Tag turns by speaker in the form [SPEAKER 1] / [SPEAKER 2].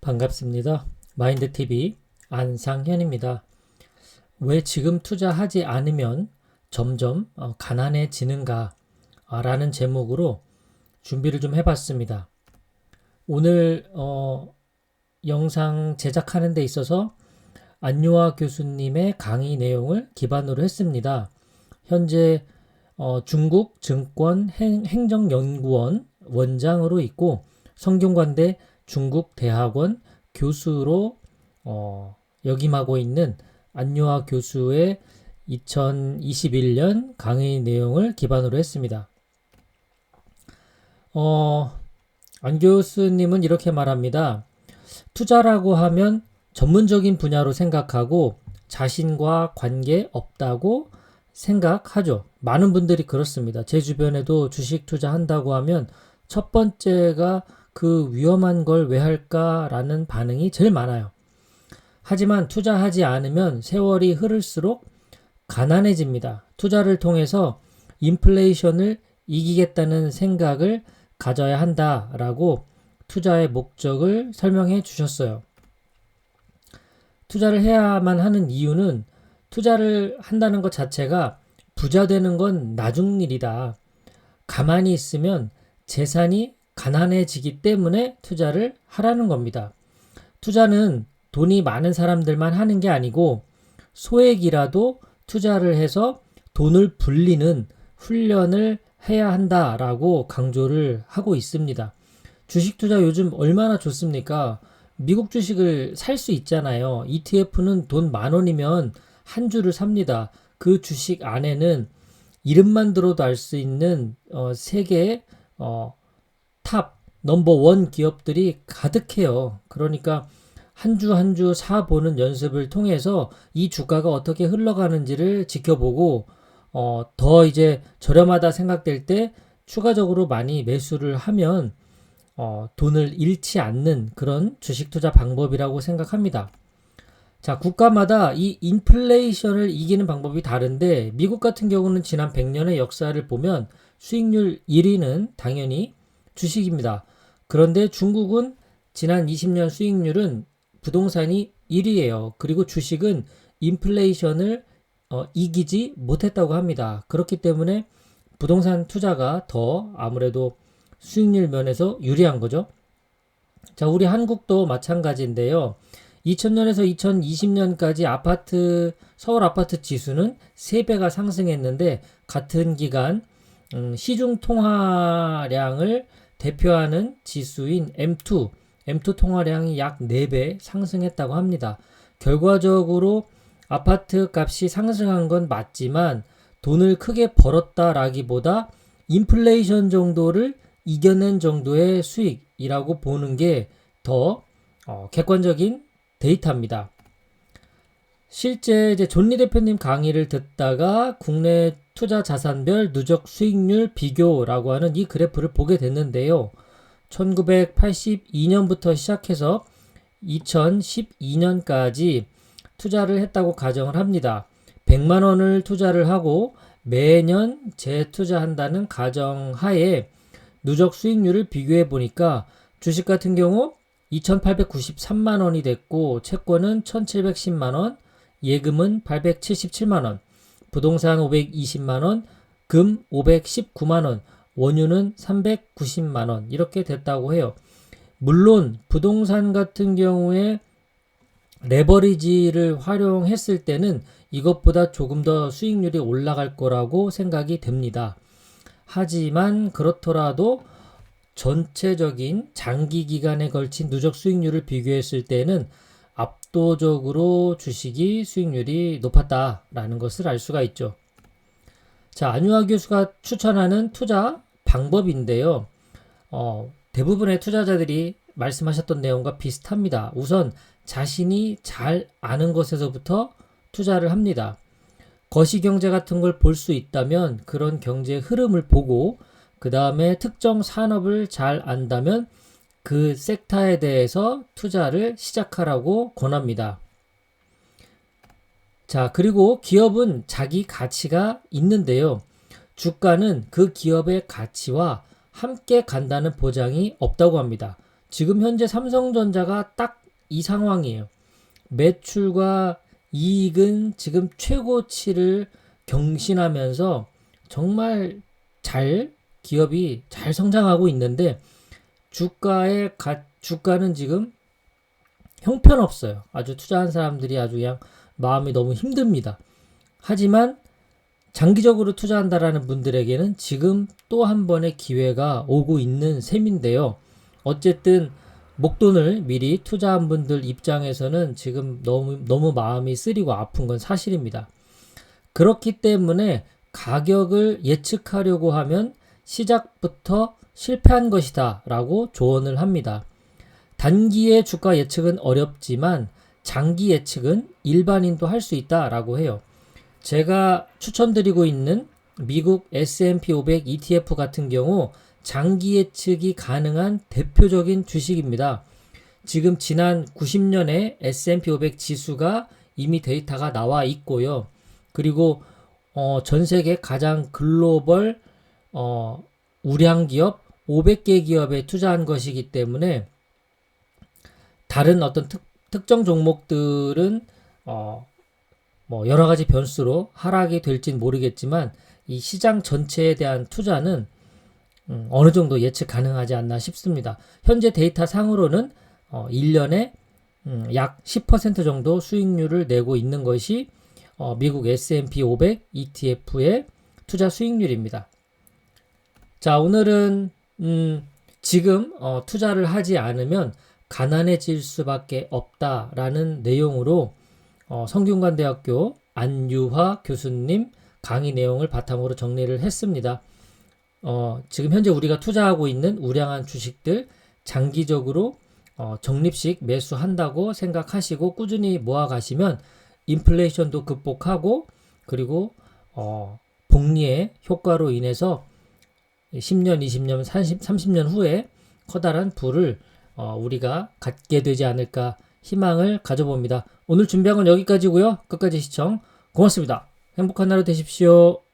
[SPEAKER 1] 반갑습니다. 마인드TV 안상현입니다. 왜 지금 투자하지 않으면 점점 가난해지는가 라는 제목으로 준비를 좀 해봤습니다. 오늘 영상 제작하는 데 있어서 안유아 교수님의 강의 내용을 기반으로 했습니다. 현재 중국 증권 행정연구원 원장으로 있고 성균관대 중국대학원 교수로 역임하고 있는 안유아 교수의 2021년 강의 내용을 기반으로 했습니다. 안 교수님은 이렇게 말합니다. 투자라고 하면 전문적인 분야로 생각하고 자신과 관계 없다고 생각하죠. 많은 분들이 그렇습니다. 제 주변에도 주식 투자한다고 하면 첫 번째가 그 위험한 걸 왜 할까라는 반응이 제일 많아요. 하지만 투자하지 않으면 세월이 흐를수록 가난해집니다. 투자를 통해서 인플레이션을 이기겠다는 생각을 가져야 한다라고 투자의 목적을 설명해 주셨어요. 투자를 해야만 하는 이유는 투자를 한다는 것 자체가 부자 되는 건 나중 일이다. 가만히 있으면 재산이 가난해지기 때문에 투자를 하라는 겁니다. 투자는 돈이 많은 사람들만 하는 게 아니고 소액이라도 투자를 해서 돈을 불리는 훈련을 해야 한다라고 강조를 하고 있습니다. 주식 투자 요즘 얼마나 좋습니까? 미국 주식을 살 수 있잖아요. ETF는 돈 10,000원이면 한 주를 삽니다. 그 주식 안에는 이름만 들어도 알 수 있는 세계의 탑 넘버1 기업들이 가득해요. 그러니까 한 주 한 주 사보는 연습을 통해서 이 주가가 어떻게 흘러가는지를 지켜보고 더 이제 저렴하다 생각될 때 추가적으로 많이 매수를 하면 돈을 잃지 않는 그런 주식 투자 방법이라고 생각합니다. 자, 국가마다 이 인플레이션을 이기는 방법이 다른데 미국 같은 경우는 지난 100년의 역사를 보면 수익률 1위는 당연히 주식입니다. 그런데 중국은 지난 20년 수익률은 부동산이 1위예요. 그리고 주식은 인플레이션을 이기지 못했다고 합니다. 그렇기 때문에 부동산 투자가 더 아무래도 수익률 면에서 유리한 거죠. 자, 우리 한국도 마찬가지인데요. 2000년에서 2020년까지 서울 아파트 지수는 3배가 상승했는데 같은 기간 시중 통화량을 대표하는 지수인 M2 통화량이 약 4배 상승했다고 합니다. 결과적으로 아파트 값이 상승한 건 맞지만 돈을 크게 벌었다라기보다 인플레이션 정도를 이겨낸 정도의 수익이라고 보는 게 더 객관적인 데이터입니다. 실제 이제 존리 대표님 강의를 듣다가 국내 투자 자산별 누적 수익률 비교라고 하는 이 그래프를 보게 됐는데요. 1982년부터 시작해서 2012년까지 투자를 했다고 가정을 합니다. 100만 원을 투자를 하고 매년 재투자한다는 가정하에 누적 수익률을 비교해 보니까 주식 같은 경우 2,893만 원이 됐고 채권은 1,710만 원, 예금은 877만 원, 부동산 520만 원, 금 519만 원, 원유는 390만 원 이렇게 됐다고 해요. 물론 부동산 같은 경우에 레버리지를 활용했을 때는 이것보다 조금 더 수익률이 올라갈 거라고 생각이 됩니다. 하지만 그렇더라도 전체적인 장기 기간에 걸친 누적 수익률을 비교했을 때는 압도적으로 주식이 수익률이 높았다라는 것을 알 수가 있죠. 자, 안유아 교수가 추천하는 투자 방법인데요. 대부분의 투자자들이 말씀하셨던 내용과 비슷합니다. 우선 자신이 잘 아는 것에서부터 투자를 합니다. 거시경제 같은 걸 볼 수 있다면 그런 경제 흐름을 보고 그 다음에 특정 산업을 잘 안다면 그 섹터에 대해서 투자를 시작하라고 권합니다. 자, 그리고 기업은 자기 가치가 있는데요. 주가는 그 기업의 가치와 함께 간다는 보장이 없다고 합니다. 지금 현재 삼성전자가 딱 이 상황이에요. 매출과 이익은 지금 최고치를 경신하면서 정말 기업이 잘 성장하고 있는데 주가는 지금 형편없어요. 아주 투자한 사람들이 아주 그냥 마음이 너무 힘듭니다. 하지만 장기적으로 투자한다라는 분들에게는 지금 또 한 번의 기회가 오고 있는 셈인데요. 어쨌든 목돈을 미리 투자한 분들 입장에서는 지금 너무 마음이 쓰리고 아픈 건 사실입니다. 그렇기 때문에 가격을 예측하려고 하면 시작부터 실패한 것이다 라고 조언을 합니다. 단기의 주가 예측은 어렵지만 장기 예측은 일반인도 할 수 있다 라고 해요. 제가 추천드리고 있는 미국 S&P 500 ETF 같은 경우 장기 예측이 가능한 대표적인 주식입니다. 지금 지난 90년에 S&P 500 지수가 이미 데이터가 나와 있고요. 그리고 전 세계 가장 글로벌 우량 기업 500개 기업에 투자한 것이기 때문에 다른 어떤 특정 종목들은 뭐 여러 가지 변수로 하락이 될진 모르겠지만 이 시장 전체에 대한 투자는 어느 정도 예측 가능하지 않나 싶습니다. 현재 데이터 상으로는 1년에 약 10% 정도 수익률을 내고 있는 것이 미국 S&P 500 ETF의 투자 수익률입니다. 자, 오늘은 지금 투자를 하지 않으면 가난해질 수밖에 없다라는 내용으로 성균관대학교 안유화 교수님 강의 내용을 바탕으로 정리를 했습니다. 지금 현재 우리가 투자하고 있는 우량한 주식들 장기적으로 적립식 매수한다고 생각하시고 꾸준히 모아가시면 인플레이션도 극복하고 그리고 복리의 효과로 인해서 10년, 20년, 30년 후에 커다란 부를 우리가 갖게 되지 않을까 희망을 가져봅니다. 오늘 준비한 건 여기까지고요. 끝까지 시청 고맙습니다. 행복한 하루 되십시오.